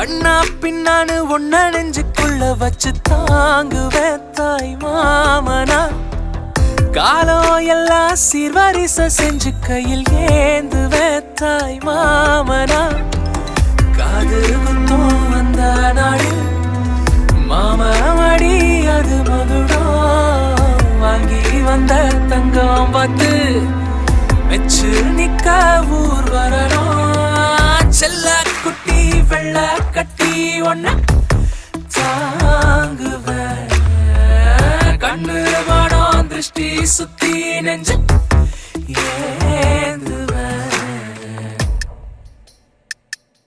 கண்ணா பின்னானு ஒன்ன நெஞ்சுக்குள்ள வச்சு தாங்குவேன் தாய் மாமனா. காலம் எல்லாம் சீர்வரிச செஞ்சு கையில் ஏந்துவேன் தாய் மாமனா. காது குத்தம் வந்த நாளில் மாமடி அது மகுடம் வாங்கி வந்த தங்கம் பார்த்து மெச்சு நிக்க ஊர் வரணும். செல்ல குட்டி வெள்ள கட்டி ஒன்ன தாங்குவேன். கண்ணு வாடம் திருஷ்டி சுத்தி நெஞ்சு